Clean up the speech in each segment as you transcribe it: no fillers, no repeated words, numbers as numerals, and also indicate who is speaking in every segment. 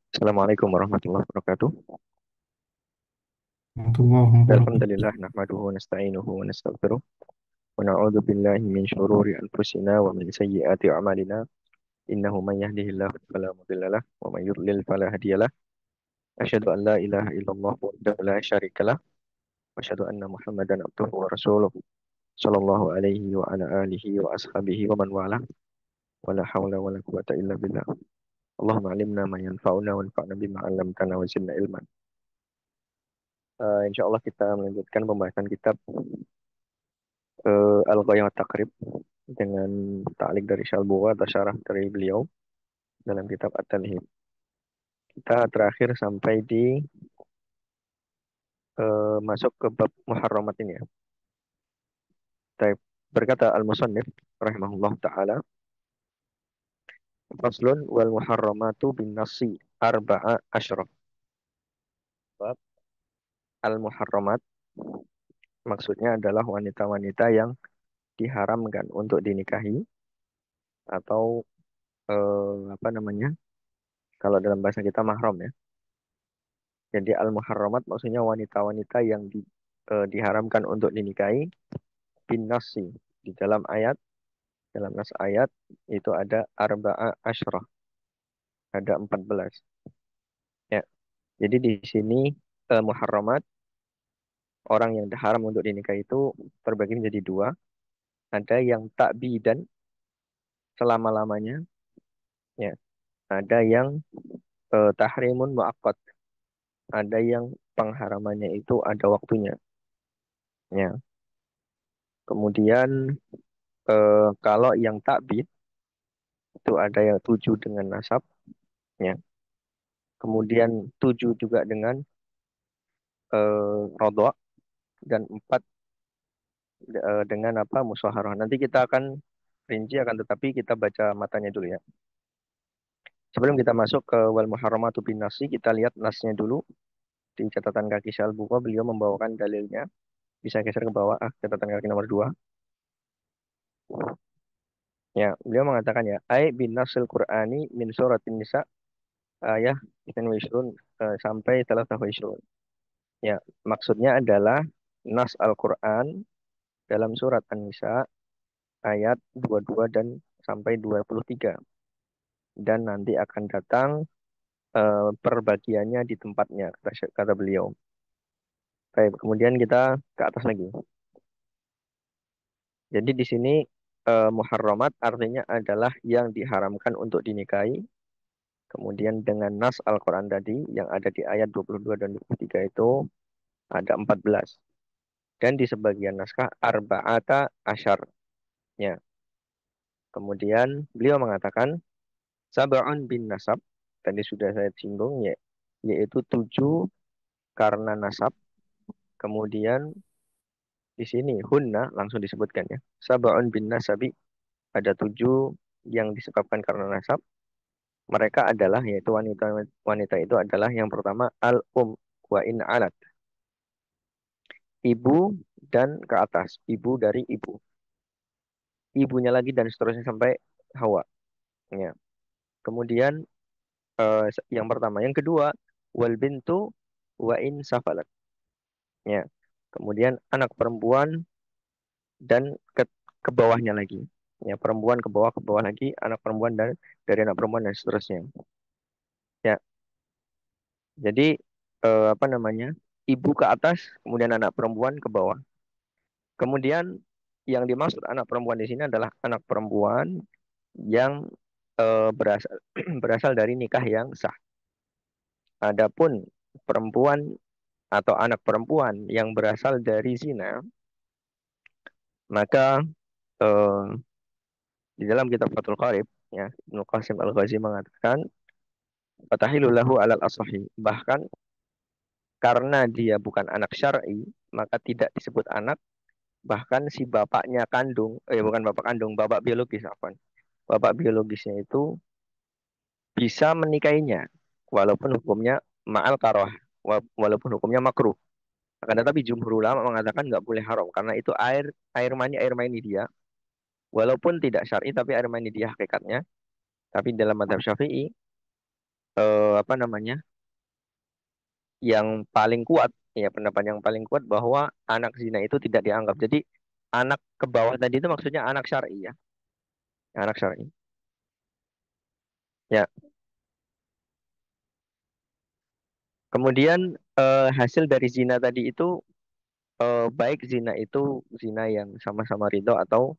Speaker 1: Assalamualaikum warahmatullahi wabarakatuh.
Speaker 2: warahmatullahi wabarakatuh.
Speaker 1: Alhamdulillah nahmaduhu wa nasta'inuhu wa nastaghfiruh wa na'udzu billahi min shururi anfusina wa min sayyiati a'malina. Innahu man yahdihillahu fala mudhillalah wa man yudlil fala hadiyalah. Asyhadu an la ilaha illallah wahdahu la syarikalah wa asyhadu anna Muhammadan abduhu wa rasuluh sallallahu alaihi wa ala alihi wa ashabihi wa man walah. Wa la haula wa la quwata illa billah. Allahumma alimna ma yanfa'una wa anfa'na bima 'allamtana wa zidna ilman. Insyaallah kita melanjutkan pembahasan kitab Al-Ghayah wa Taqrib dengan ta'liq dari Syalbugha atau syarah dari beliau dalam kitab At-Talhib. Kita terakhir sampai di masuk ke bab muharramat ini ya. Baik. Berkata Al-Musannif rahimahullah taala, faslun wal muharramatu bin nasi arba'a asyraf. Bab al-muharramat maksudnya adalah wanita-wanita yang diharamkan untuk dinikahi atau apa namanya? Kalau dalam bahasa kita mahram ya. Jadi al-muharramat maksudnya wanita-wanita yang diharamkan untuk dinikahi bin nasi. Di dalam ayat, dalam nas ayat itu ada arba'a asyrah, ada 14. Ya. Jadi di sini muharramat, orang yang haram untuk dinikahi itu terbagi menjadi dua. Ada yang takbidan selama-lamanya, ya. Ada yang tahrimun muaqqat. Ada yang pengharamannya itu ada waktunya, ya. Kemudian kalau yang takbid itu ada yang 7 dengan nasab, ya. Kemudian 7 juga dengan rodok dan 4 dengan apa musyawarah. Nanti kita akan rinci akan tetapi kita baca matanya dulu ya. Sebelum kita masuk ke wal muharramatu bin nasi, kita lihat nasnya dulu di catatan kaki Syalbuqa beliau membawakan dalilnya. Bisa geser ke bawah catatan kaki nomor 2. Ya, beliau mengatakan ya, ai bin nasil Qur'ani min suratin nisa ayah 22 sampai 23. Ya, maksudnya adalah nas Al-Qur'an dalam surat An-Nisa ayat 22 dan sampai 23. Dan nanti akan datang perbagiannya di tempatnya, kata beliau. Baik, kemudian kita ke atas lagi. Jadi di sini muharramat artinya adalah yang diharamkan untuk dinikahi. Kemudian dengan nas Al-Quran tadi yang ada di ayat 22 dan 23 itu ada 14. Dan di sebagian naskah arba'ata asyarnya. Kemudian beliau mengatakan sab'un bin nasab. Tadi sudah saya singgung ya, yaitu 7 karena nasab. Kemudian di sini hunna langsung disebutkan ya. Sab'un bin nasabi, ada 7 yang disebabkan karena nasab. Mereka adalah yaitu wanita wanita itu adalah yang pertama wa in alat. Ibu dan ke atas, ibu dari ibu. Ibunya lagi dan seterusnya sampai Hawa. Ya. Kemudian yang pertama, yang kedua wal bintu wa in safalat. Ya. Kemudian anak perempuan dan ke bawahnya lagi. Ya, perempuan ke bawah lagi, anak perempuan dan dari anak perempuan dan seterusnya. Ya, jadi apa namanya? Ibu ke atas, kemudian anak perempuan ke bawah. Kemudian yang dimaksud anak perempuan di sini adalah anak perempuan yang berasal berasal dari nikah yang sah. Adapun perempuan atau anak perempuan yang berasal dari zina, maka eh, di dalam kitab Fathul Qarib, ya, Ibnu Qasim Al-Ghazi mengatakan fatahilul lahu alal asahi. Bahkan karena dia bukan anak syar'i, maka tidak disebut anak. Bahkan si bapaknya kandung, bukan bapak kandung, bapak biologis, apa? Bapak biologisnya itu bisa menikahinya, walaupun hukumnya ma'al karoh, walaupun hukumnya makruh. Akan tetapi jumhur ulama mengatakan nggak boleh haram, karena itu air mani dia, walaupun tidak syar'i, tapi air mani dia hakikatnya. Tapi dalam mazhab Syafi'i, apa namanya, yang paling kuat, ya pendapat yang paling kuat bahwa anak zina itu tidak dianggap. Jadi anak ke bawah tadi itu maksudnya anak syar'i ya, anak syar'i. Ya, kemudian hasil dari zina tadi itu, baik zina itu zina yang sama-sama ridho atau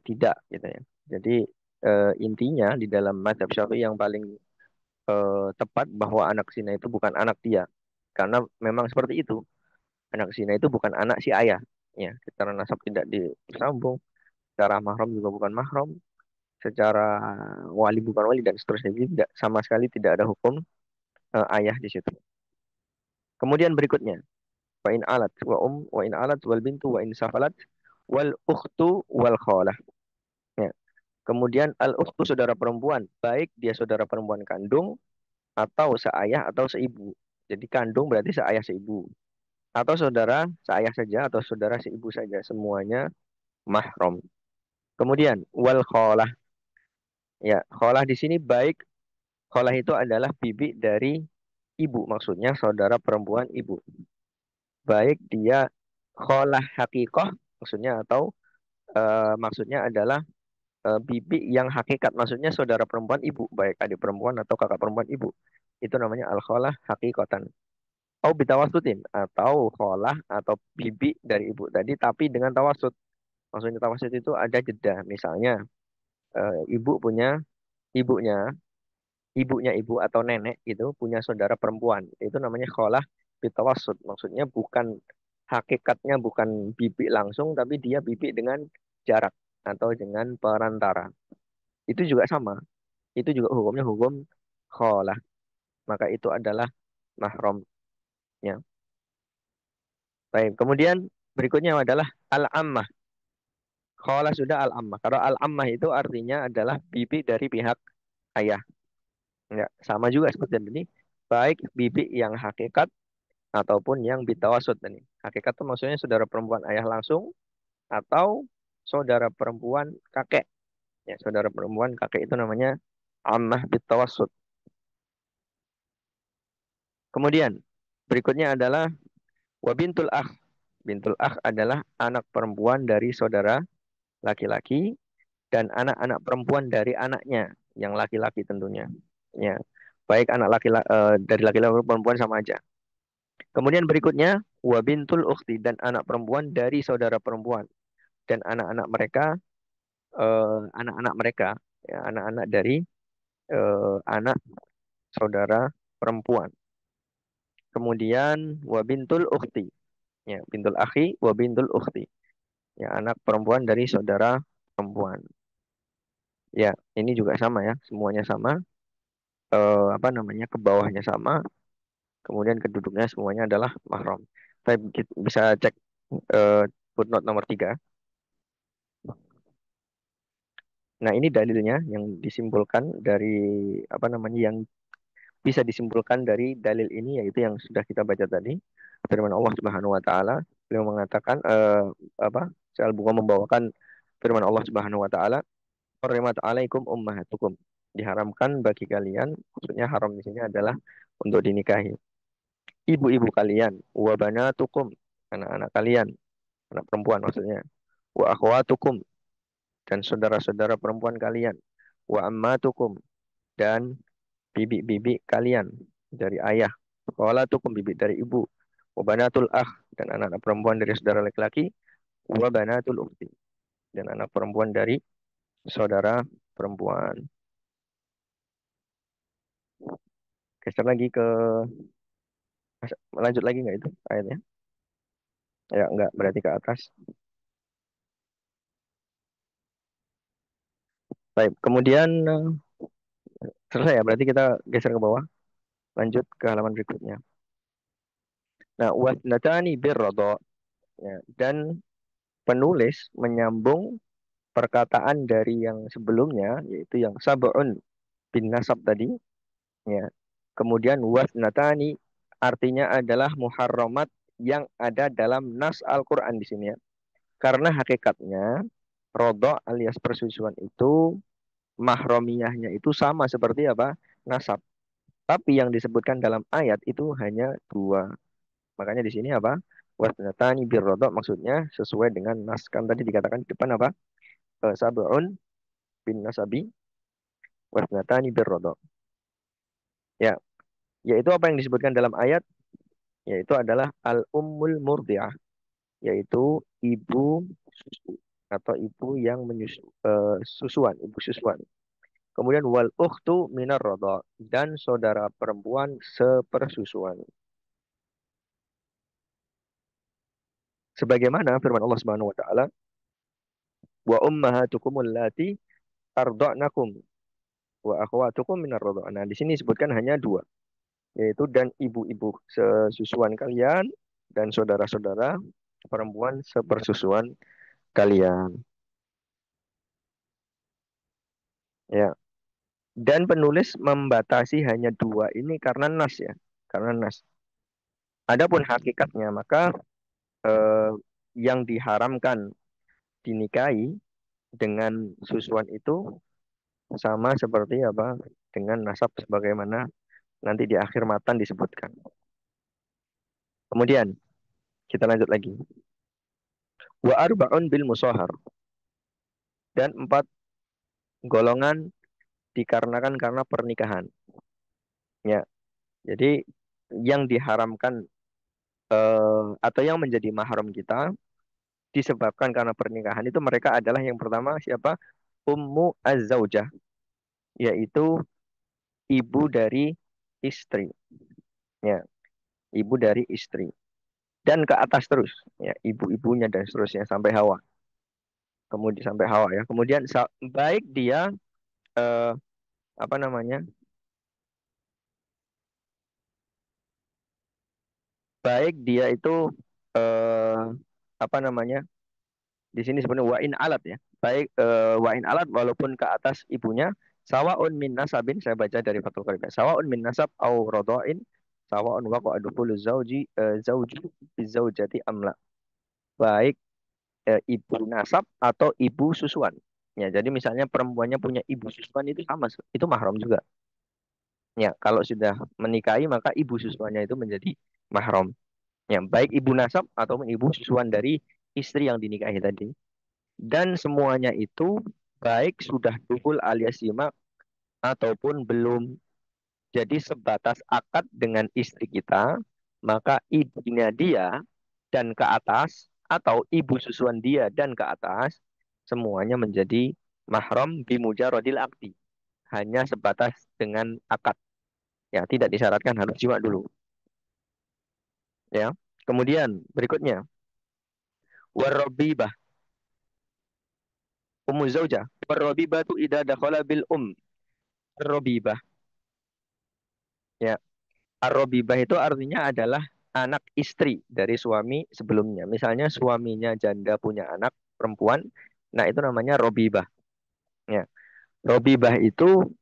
Speaker 1: tidak gitu ya. Jadi intinya di dalam mazhab Syafi'i yang paling tepat bahwa anak zina itu bukan anak dia. Karena memang seperti itu. Anak zina itu bukan anak si ayah. Ya, secara nasab tidak disambung, secara mahram juga bukan mahram, secara wali bukan wali dan seterusnya. Jadi tidak, sama sekali tidak ada hukum ayah di situ. Kemudian berikutnya, wa in alat wa in alat wal bintu wa in safalat wal ukhtu wal khalah. Ya. Kemudian al ukhtu saudara perempuan, baik dia saudara perempuan kandung atau seayah atau seibu. Jadi kandung berarti seayah seibu. Atau saudara seayah saja atau saudara seibu saja, semuanya mahram. Kemudian wal kholah, ya kholah di sini baik kholah itu adalah bibi dari ibu, maksudnya saudara perempuan ibu. Baik dia kholah hakikoh maksudnya atau maksudnya adalah bibi yang hakikat, maksudnya saudara perempuan ibu, baik adik perempuan atau kakak perempuan ibu. Itu namanya al kholah hakikotan. Au bitawasutin atau kholah atau bibi dari ibu tadi tapi dengan tawasud. Maksudnya tawasud itu ada jeda. Misalnya ibu punya ibunya, ibunya ibu atau nenek itu punya saudara perempuan. Itu namanya kholah bitawasud. Maksudnya bukan hakikatnya bukan bibi langsung tapi dia bibi dengan jarak atau dengan perantara. Itu juga sama. Itu juga hukumnya hukum kholah. Maka itu adalah mahram. Ya. Baik. Kemudian berikutnya adalah al-ammah. Kholah sudah al-ammah. Kalau al-ammah itu artinya adalah bibi dari pihak ayah. Ya, sama juga seperti ini. Baik bibi yang hakikat ataupun yang bitawasud tadi. Hakikat itu maksudnya saudara perempuan ayah langsung atau saudara perempuan kakek. Ya, saudara perempuan kakek itu namanya ammah bitawasud. Kemudian berikutnya adalah wabintul akh. Bintul akh adalah anak perempuan dari saudara laki-laki dan anak-anak perempuan dari anaknya yang laki-laki tentunya. Ya, baik anak laki dari laki-laki maupun perempuan sama aja. Kemudian berikutnya wabintul ukhti dan anak perempuan dari saudara perempuan dan anak-anak mereka, anak-anak mereka, ya, anak-anak dari anak saudara perempuan. Kemudian wabintul ukhti, ya, bintul akhi wabintul ukhti, ya, anak perempuan dari saudara perempuan. Ya, ini juga sama ya, semuanya sama. Apa namanya, ke bawahnya sama, kemudian keduduknya semuanya adalah mahram. Kita bisa cek eh, footnote nomor 3. Nah, ini dalilnya yang disimpulkan dari apa namanya, yang bisa disimpulkan dari dalil ini, yaitu yang sudah kita baca tadi. Firman Allah Subhanahu wa taala, beliau mengatakan apa? Al-Bukhari membawakan firman Allah Subhanahu wa taala, "Hurrimat 'alaikum ummahatukum." Diharamkan bagi kalian, maksudnya haram di sini adalah untuk dinikahi. Ibu-ibu kalian, wa banatukum, anak-anak kalian, anak perempuan maksudnya, wa akhwatukum, dan saudara-saudara perempuan kalian, wa ammatukum, dan bibi-bibi kalian dari ayah, khalatukum, bibi dari ibu, wa banatul akh, dan anak-anak perempuan dari saudara laki-laki, wa banatul ukhti, dan anak perempuan dari saudara perempuan. Geser lagi ke, lanjut lagi nggak itu ayatnya? Ya, nggak, berarti ke atas. Baik, kemudian selesai ya, berarti kita geser ke bawah, lanjut ke halaman berikutnya. Nah, wasnatani birradha, ya, dan penulis menyambung perkataan dari yang sebelumnya, yaitu yang sab'un bin nasab tadi, ya. Kemudian wasnatani artinya adalah muharramat yang ada dalam nas Al-Qur'an di sini ya. Karena hakikatnya rodha alias persusuan itu mahromiyahnya itu sama seperti apa? Nasab. Tapi yang disebutkan dalam ayat itu hanya dua. Makanya di sini apa? Wasnatani birrodok maksudnya sesuai dengan nas. Kan tadi dikatakan di depan apa? Sab'un bin nasabi wasnatani birrodok. Ya, yaitu apa yang disebutkan dalam ayat? Yaitu adalah al-ummul murdiah. Yaitu ibu susu atau ibu yang menyusu susuan, ibu susuan. Kemudian wal ukhtu minar rodha dan saudara perempuan sepersusuan. Sebagaimana firman Allah Subhanahu wa taala, wa ummahatukum allati arda'nakum wa akhwatukum minar rodha. Nah, di sini disebutkan hanya dua, yaitu dan ibu-ibu sesusuan kalian dan saudara-saudara perempuan sepersusuan kalian. Ya. Dan penulis membatasi hanya dua ini karena nas ya, karena nas. Adapun hakikatnya maka eh, yang diharamkan dinikahi dengan susuan itu sama seperti apa dengan nasab sebagaimana nanti di akhir matan disebutkan. Kemudian kita lanjut lagi. Wa arba'un bil musahar dan empat golongan dikarenakan karena pernikahan. Ya, jadi yang diharamkan atau yang menjadi mahram kita disebabkan karena pernikahan itu mereka adalah yang pertama siapa? Ummu az-zaujah, yaitu ibu dari istri. Ya, ibu dari istri. Dan ke atas terus, ya, ibu-ibunya dan seterusnya sampai Hawa. Kemudian sampai Hawa ya. Kemudian baik dia eh, apa namanya? Baik dia itu eh, apa namanya? Di sini sebenarnya wa'in alat ya. Baik wa'in alat walaupun ke atas ibunya sawaun min nasabin saya baca dari Fathul Qarib. Sawaun min nasab au radha'in sawaun waqa'a dukhulu zauju bizaujati amla. Baik ibu nasab atau ibu susuan. Ya, jadi misalnya perempuannya punya ibu susuan itu sama, itu mahram juga. Ya, kalau sudah menikahi maka ibu susuannya itu menjadi mahram. Ya, baik ibu nasab ataupun ibu susuan dari istri yang dinikahi tadi. Dan semuanya itu baik sudah dukul alias simak ataupun belum. Jadi sebatas akad dengan istri kita, maka ibunya dia dan ke atas atau ibu susuan dia dan ke atas semuanya menjadi mahram bimujarodil akdi. Hanya sebatas dengan akad. Ya, tidak disyaratkan harus jiwa dulu. Ya. Kemudian berikutnya warrobibah ummu zaujah warrobibah tu idza dakhala bil Robibah. Ya, Ar-Robibah itu artinya adalah anak istri dari suami sebelumnya. Misalnya suaminya janda punya anak perempuan, nah itu namanya Robibah. Ya, Robibah itu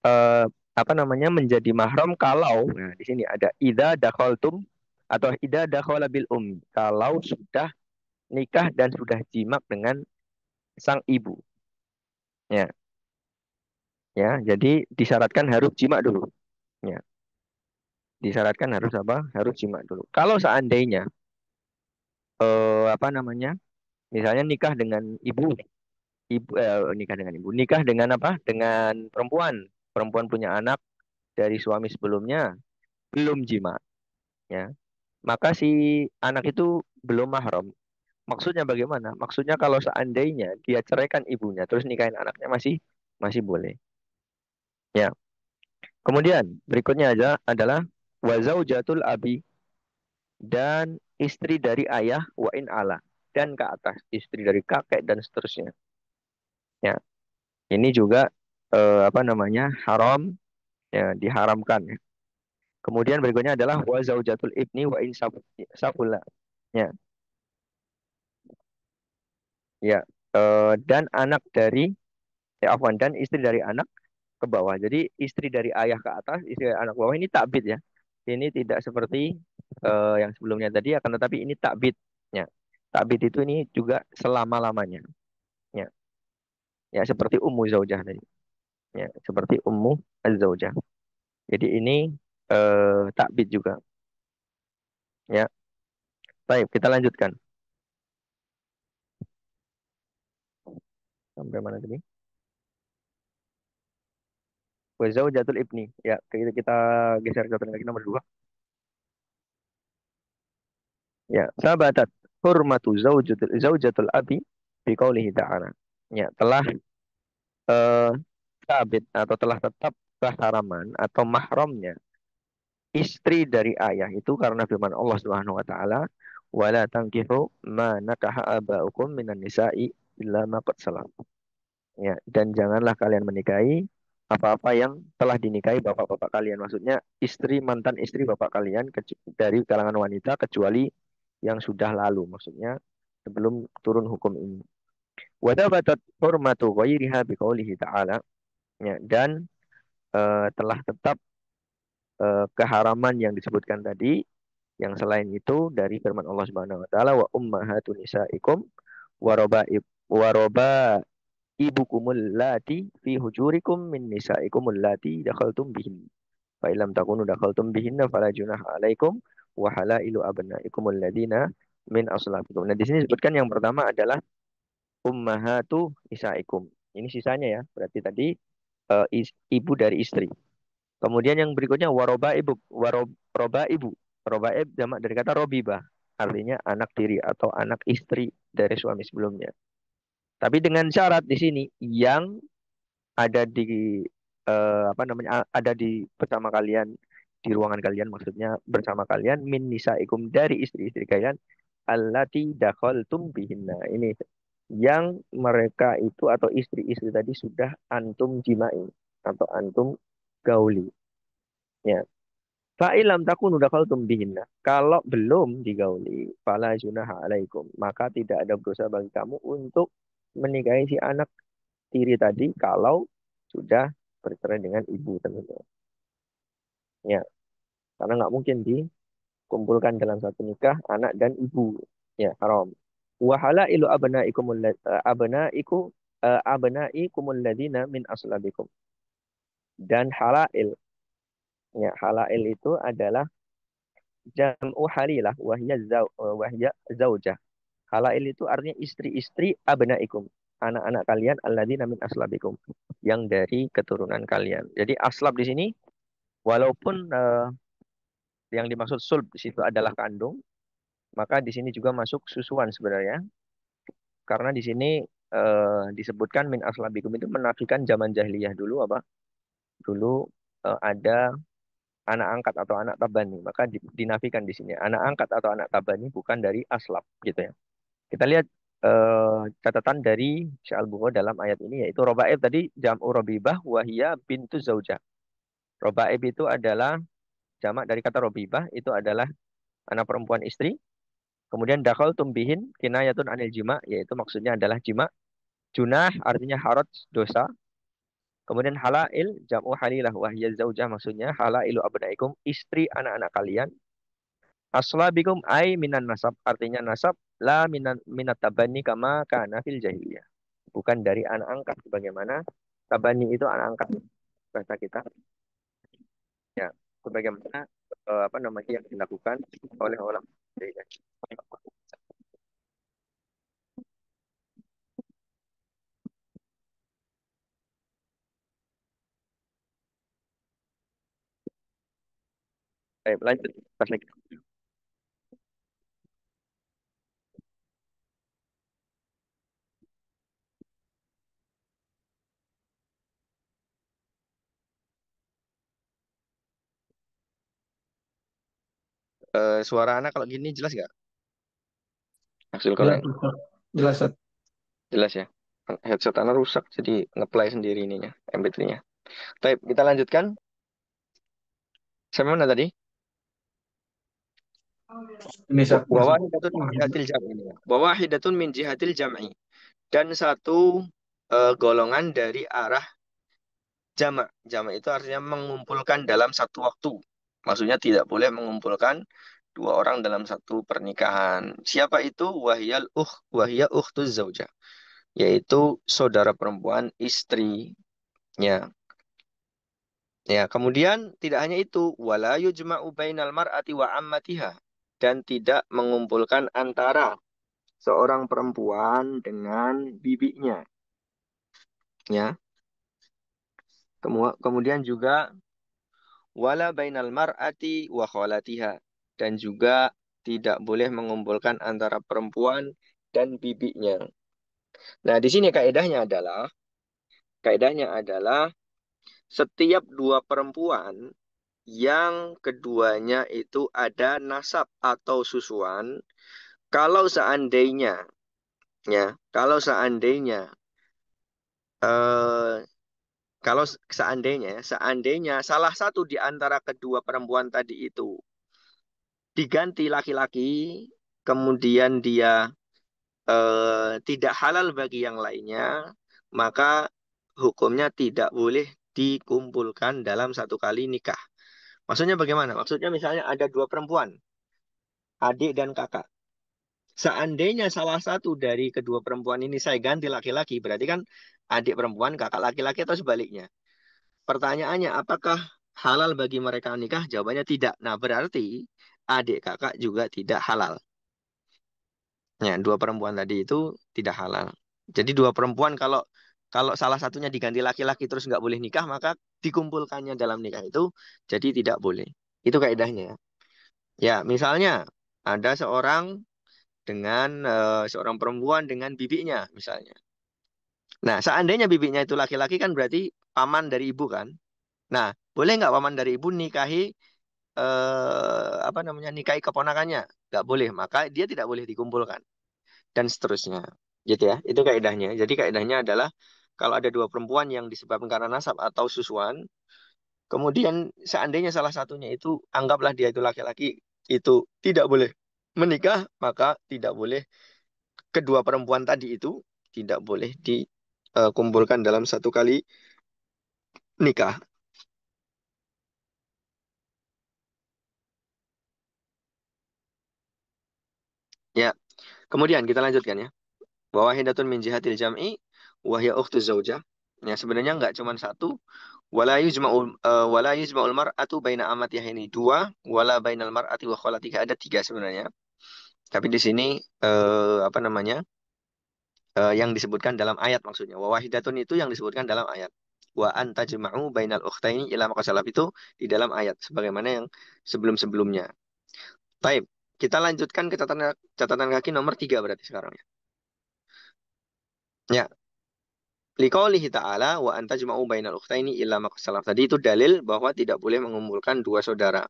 Speaker 1: eh, apa namanya menjadi mahram kalau, nah di sini ada ida dakhaltum atau ida dakhala bil kalau sudah nikah dan sudah jimak dengan sang ibu. Ya, ya, jadi disyaratkan harus jimak dulu. Ya, disyaratkan harus apa? Harus jimak dulu. Kalau seandainya apa namanya? Misalnya nikah dengan nikah dengan ibu, nikah dengan apa? Dengan perempuan. Perempuan punya anak dari suami sebelumnya, belum jima, ya. Maka si anak itu belum mahram. Maksudnya bagaimana? Maksudnya kalau seandainya dia ceraikan ibunya, terus nikahin anaknya masih masih boleh. Ya. Kemudian berikutnya aja adalah wazaujatul abi dan istri dari ayah wa in ala dan ke atas istri dari kakek dan seterusnya. Ya, ini juga apa namanya haram ya diharamkan. Ya. Kemudian berikutnya adalah wa zaujatul ibni wa in sabula. Ya, ya. Dan anak dari afwan dan istri dari anak ke bawah. Jadi istri dari ayah ke atas, istri dari anak ke bawah ini takbid ya. Ini tidak seperti yang sebelumnya tadi akan tetapi ini takbid. Ya. Takbid itu ini juga selama-lamanya. Ya. Ya seperti ummu zaujah tadi. Ya, seperti ummu az-zaujah. Jadi ini takbid juga. Ya, baik, kita lanjutkan. Sampai mana tadi? Wa zaujatul ibni. Ya, kita geser ke lagi nomor dua. Ya, sabatat hurmatu zaujatul abi fi qaulihi ta'ala. Ya, telah eh, sabit atau telah tetap keharaman atau mahramnya istri dari ayah itu karena firman Allah Subhanahu wa taala, "Wala tankihu ma nakaha aba'ukum minan nisa'i illa ma qad salaf." Ya, dan janganlah kalian menikahi apa-apa yang telah dinikahi bapak-bapak kalian. Maksudnya istri mantan istri bapak kalian dari kalangan wanita kecuali yang sudah lalu. Maksudnya sebelum turun hukum ini. Wa thabatat hurmatu ghairiha biqaulihi ta'ala. Ya, dan telah tetap keharaman yang disebutkan tadi yang selain itu dari firman Allah Subhanahu wa taala wa ummahatun nisaikum wa ibukumul lati fi hujurikum min nisaikumul lati dakhaltum bihin fa illam takunu dakhaltum bihinna fala junaha alaikum wa halailu abnaikumul ladina min aslabikum. Nah, di sini disebutkan yang pertama adalah ummahatu nisaikum. Ini sisanya ya. Berarti tadi ibu dari istri. Kemudian yang berikutnya waroba ibu. Roba ibu jamak dari kata robibah. Artinya anak tiri atau anak istri dari suami sebelumnya. Tapi dengan syarat di sini yang ada di apa namanya ada di bersama kalian di ruangan kalian maksudnya bersama kalian min nisaikum dari istri-istri kalian allati dakhaltum bihinna. Ini yang mereka itu atau istri-istri tadi sudah antum jimai atau antum gauli. Ya. Fa'ilam takunu dakhaltum bihinna. Kalau belum digauli, fala junaha alaikum. Maka tidak ada dosa bagi kamu untuk menikahi si anak tiri tadi kalau sudah bercerai dengan ibu tentunya. Ya, karena nggak mungkin dikumpulkan dalam satu nikah anak dan ibu. Ya, haram. Wa halailu abnaikumul ladina min aslabikum. Dan halail, ya, halail itu adalah jam'u halilah wahya zaujah. Halail itu artinya istri-istri abnaikum, anak-anak kalian alladzina min aslabikum, yang dari keturunan kalian. Jadi aslab di sini walaupun yang dimaksud sulb di situ adalah kandung, maka di sini juga masuk susuan sebenarnya. Karena di sini disebutkan min aslabikum itu menafikan zaman jahiliyah dulu apa? Dulu ada anak angkat atau anak tabani, maka dinafikan di sini. Anak angkat atau anak tabani bukan dari aslab gitu ya. Kita lihat catatan dari Syalbungo dalam ayat ini yaitu robaib tadi jam'u robibah wahia bintu zaujah. Robaib itu adalah jamak dari kata robibah itu adalah anak perempuan istri. Kemudian dakal tumbihin kinayatun anil jima yaitu maksudnya adalah jima. Junah artinya harat dosa. Kemudian halail jam'u halilah wahia zaujah maksudnya halailu abnaikum istri anak-anak kalian. Aslabikum ai minan nasab artinya nasab la minat tabani kama kana fil jahiliyah. Bukan dari anak angkat sebagaimana tabani itu anak angkat bahasa kita ya sebagaimana apa namanya yang dilakukan oleh orang jahiliyah. Baik, lanjut pas lagi. Suara anak kalau gini jelas nggak? Hasil
Speaker 2: Ya,
Speaker 1: kalau
Speaker 2: Ustaz. Jelas, Ustaz.
Speaker 1: jelas ya. Headset anak rusak jadi ngeplay sendiri ininya MP3-nya. Baik, kita lanjutkan. Sampai mana tadi?
Speaker 2: Ini Ustaz, masuk.
Speaker 1: Wawahidatun min jihatil jam'i. Wawahidatun min jihatil jam'i. Dan satu golongan dari arah jamak. Jamak itu artinya mengumpulkan dalam satu waktu. Maksudnya tidak boleh mengumpulkan dua orang dalam satu pernikahan. Siapa itu? Wahiyal ukhtuz zaujah. Yaitu saudara perempuan istrinya. Ya, kemudian tidak hanya itu, wala yujma'u bainal mar'ati wa ammatiha, dan tidak mengumpulkan antara seorang perempuan dengan bibinya, ya. Kemudian juga wala bainal mar'ati wa khalatiha, dan juga tidak boleh mengumpulkan antara perempuan dan bibinya. Nah, di sini kaidahnya adalah setiap dua perempuan yang keduanya itu ada nasab atau susuan, kalau seandainya, kalau seandainya eh, seandainya salah satu di antara kedua perempuan tadi itu diganti laki-laki, kemudian dia tidak halal bagi yang lainnya, maka hukumnya tidak boleh dikumpulkan dalam satu kali nikah. Maksudnya bagaimana? Maksudnya misalnya ada dua perempuan, adik dan kakak. Seandainya salah satu dari kedua perempuan ini saya ganti laki-laki, berarti kan adik perempuan, kakak laki-laki atau sebaliknya. Pertanyaannya, apakah halal bagi mereka nikah? Jawabannya tidak. Nah, berarti adik kakak juga tidak halal. Ya, dua perempuan tadi itu tidak halal. Jadi dua perempuan kalau kalau salah satunya diganti laki-laki terus nggak boleh nikah, maka dikumpulkannya dalam nikah itu jadi tidak boleh. Itu kaidahnya. Ya, misalnya ada seorang perempuan dengan bibinya misalnya. Nah, seandainya bibinya itu laki-laki kan berarti paman dari ibu kan. Nah, boleh nggak paman dari ibu nikahi apa namanya nikahi keponakannya? Nggak boleh, maka dia tidak boleh dikumpulkan dan seterusnya. Gitu ya. Itu kaidahnya. Jadi kaidahnya adalah kalau ada dua perempuan yang disebabkan karena nasab atau susuan, kemudian seandainya salah satunya itu anggaplah dia itu laki-laki itu tidak boleh menikah, maka tidak boleh kedua perempuan tadi itu tidak boleh dikumpulkan dalam satu kali nikah. Ya, kemudian kita lanjutkan ya. Bahwa hidatun min jihatil jam'i wahya ukhtu zaujah. Ya, sebenarnya nggak cuma satu. Wala yujma'ul mar'atu baina amatiyah ini dua, wala bainal mar'ati wa khalatiha ada tiga sebenarnya. Tapi di sini apa namanya? Yang disebutkan dalam ayat maksudnya. Wa wahidatun itu yang disebutkan dalam ayat. Wa anta jema'u bainal ukhtaini ila maqasalaf itu di dalam ayat sebagaimana yang sebelum-sebelumnya. Taib. Kita lanjutkan ke catatan kaki nomor tiga berarti sekarang ya. Ya, liqaulihi ta'ala wa anta jema'u bainal ukhtaini illa maqasalaf. Tadi itu dalil bahwa tidak boleh mengumpulkan dua saudara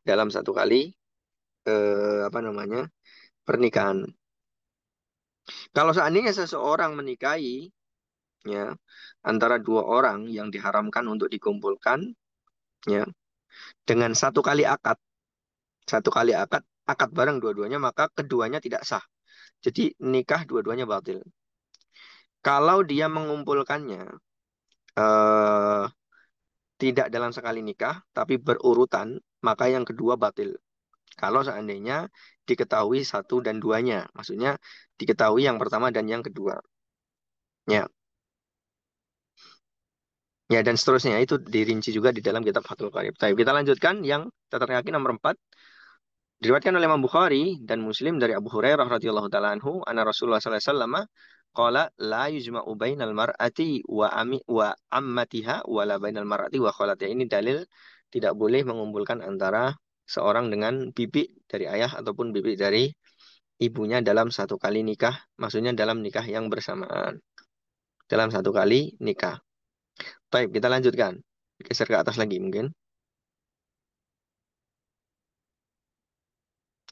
Speaker 1: dalam satu kali apa namanya? Pernikahan. Kalau seandainya seseorang menikahi ya antara dua orang yang diharamkan untuk dikumpulkan ya dengan satu kali akad bareng dua-duanya, maka keduanya tidak sah. Jadi nikah dua-duanya batil. Kalau dia mengumpulkannya eh, tidak dalam sekali nikah, tapi berurutan, maka yang kedua batil. Kalau seandainya diketahui satu dan duanya, maksudnya diketahui yang pertama dan yang kedua. Ya, ya dan seterusnya itu dirinci juga di dalam kitab Fathul Qarib. Baik, kita lanjutkan yang catatan kaki nomor 4. Diriwayatkan oleh Imam Bukhari dan Muslim dari Abu Hurairah radhiyallahu taala anhu, anna Rasulullah sallallahu alaihi wasallam qala la yujma'u bainal mar'ati wa ammatiha wa la bainal mar'ati wa khalatiha. Ini dalil tidak boleh mengumpulkan antara seorang dengan bibi dari ayah ataupun bibi dari ibunya dalam satu kali nikah, maksudnya dalam nikah yang bersamaan, dalam satu kali nikah. Baik, kita lanjutkan. Geser ke atas lagi mungkin.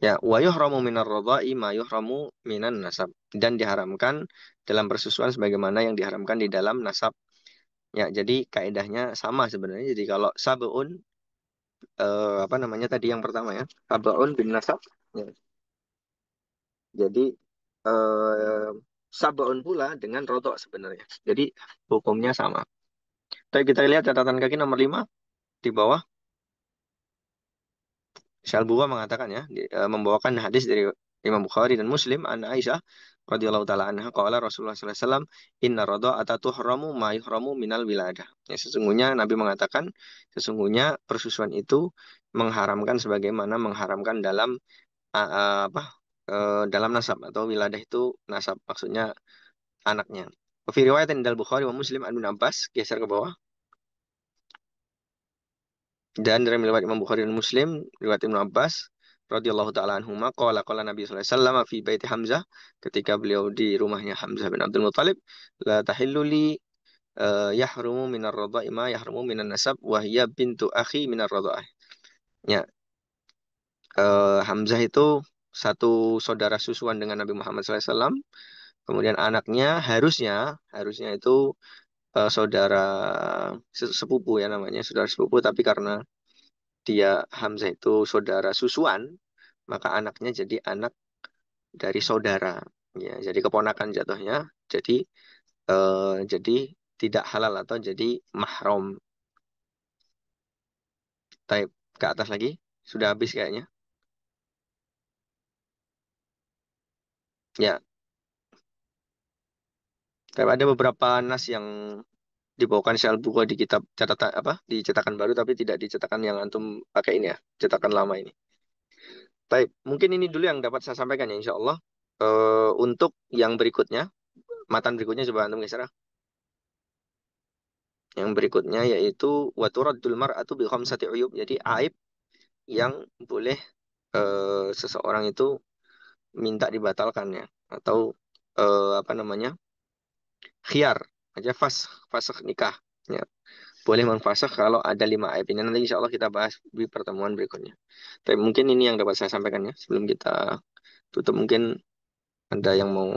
Speaker 1: Ya, wa yuhramu minar radha'i ma yuhramu minan nasab. Dan diharamkan dalam persusuan sebagaimana yang diharamkan di dalam nasab. Ya, jadi kaidahnya sama sebenarnya. Jadi kalau sabun apa namanya tadi yang pertama ya, sabun bin nasab. Ya, jadi eh, sabun pula dengan rodok sebenarnya. Jadi hukumnya sama. Tapi kita lihat catatan kaki nomor 5 di bawah. Syalbuwa mengatakan ya, membawakan hadis dari Imam Bukhari dan Muslim an Aisyah radhiyallahu taala anha qala Rasulullah sallallahu alaihi wasallam inna radha'ata tuhramu ma yuhramu minal wiladah. Ya, sesungguhnya Nabi mengatakan sesungguhnya persusuan itu mengharamkan sebagaimana mengharamkan dalam apa dalam nasab atau wiladah itu nasab maksudnya anaknya. Fi riwayat Indal Bukhari wa Muslim an Ibn Abbas geser ke bawah. Dan dalam riwayat Imam Bukhari dan Muslim, riwayat Ibnu Abbas radhiyallahu taala anhuma qala Nabi sallallahu alaihi wasallam fi baiti Hamzah ketika beliau di rumahnya Hamzah bin Abdul Muthalib la tahillu li yahrumu minar radha'i ma yahrumu minan nasab wa hiya bintu akhi minar radha'ah. Ya, Hamzah itu satu saudara susuan dengan Nabi Muhammad SAW. Kemudian anaknya harusnya harusnya itu saudara sepupu ya namanya saudara sepupu tapi karena dia Hamzah itu saudara susuan, maka anaknya jadi anak dari saudara. Ya, jadi keponakan jatuhnya. Jadi tidak halal atau jadi mahram. Taib ke atas lagi. Sudah habis kayaknya. Ya, tapi ada beberapa nas yang dibawakan Syekh Al-Bukhari di kitab catatan apa di cetakan baru tapi tidak di cetakan yang antum pakai ini ya, cetakan lama ini. Baik, mungkin ini dulu yang dapat saya sampaikan ya insya Allah. Untuk yang berikutnya, matan berikutnya coba antum geser. Yang berikutnya yaitu waturaddul mar'atu bi khamsati uyub. Jadi aib yang boleh seseorang itu minta dibatalkannya atau apa namanya? Khiar aja fasakh nikah. Ya, boleh memfasakh kalau ada 5 aib ini. Nanti insya Allah kita bahas di pertemuan berikutnya. Tapi mungkin ini yang dapat saya sampaikan ya sebelum kita tutup mungkin ada yang mau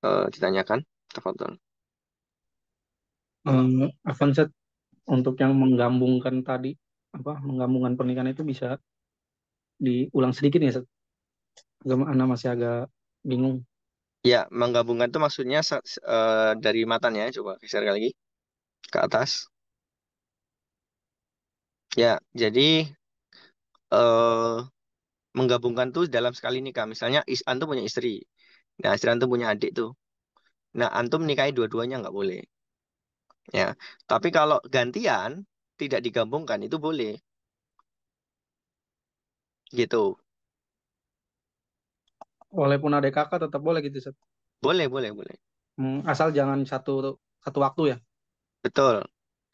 Speaker 1: ditanyakan. Tafadhol.
Speaker 2: Avanzat untuk yang menggabungkan tadi, apa menggabungkan pernikahan itu bisa diulang sedikit ya, Sat? Anak masih agak bingung.
Speaker 1: Ya, menggabungkan itu maksudnya dari matanya. Coba geser lagi ke atas. Ya, jadi eh menggabungkan tuh dalam sekali nikah. Misalnya antum punya istri. Nah, istri antum punya adik tuh. Nah, antum nikahi dua-duanya nggak boleh. Ya, tapi kalau gantian tidak digabungkan itu boleh. Gitu.
Speaker 2: Walaupun ada kakak tetap boleh gitu, Sat.
Speaker 1: Boleh, boleh, boleh.
Speaker 2: Asal jangan satu satu waktu ya.
Speaker 1: Betul.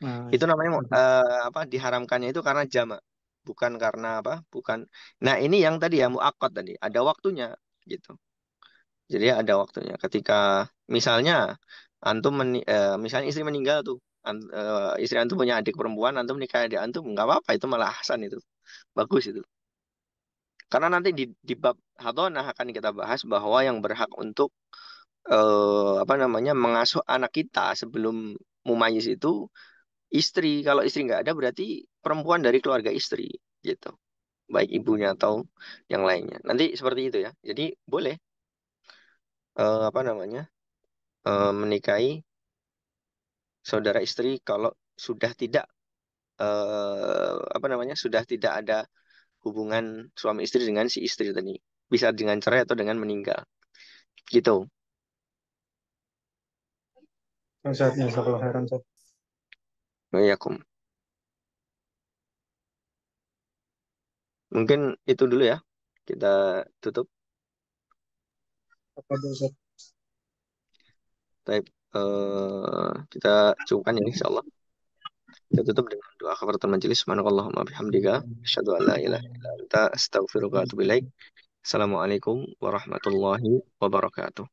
Speaker 2: Nah,
Speaker 1: Itu namanya
Speaker 2: itu.
Speaker 1: apa diharamkannya itu karena jamak, bukan karena apa? Bukan. Nah, ini yang tadi ya muakkad tadi, ada waktunya gitu. Jadi ada waktunya. Ketika misalnya misalnya istri meninggal tuh, istri antum punya adik perempuan, antum nikah adik antum, nggak apa-apa itu malah hasan itu, bagus itu. Karena nanti di bab hadonah akan kita bahas bahwa yang berhak untuk apa namanya mengasuh anak kita sebelum mumayyiz itu istri. Kalau istri nggak ada berarti perempuan dari keluarga istri gitu, baik ibunya atau yang lainnya. Nanti seperti itu ya. Jadi boleh apa namanya menikahi saudara istri kalau sudah tidak apa namanya sudah tidak ada hubungan suami istri dengan si istri tadi. Bisa dengan cerai atau dengan meninggal. Gitu.
Speaker 2: Saatnya kalau heran, Sat.
Speaker 1: Ya, mungkin itu dulu ya. Kita tutup.
Speaker 2: Apa dulu, Sat?
Speaker 1: Baik, kita cukupkan ya insya Allah. Kita tutup dengan doa kafaratul majelis. Subhanakallahumma bihamdika. Asyhadu an la ilaha illa anta astaghfiruka wa atubu ilaik. Assalamualaikum warahmatullahi wabarakatuh.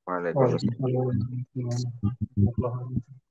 Speaker 2: Waalaikumsalam warahmatullahi wabarakatuh.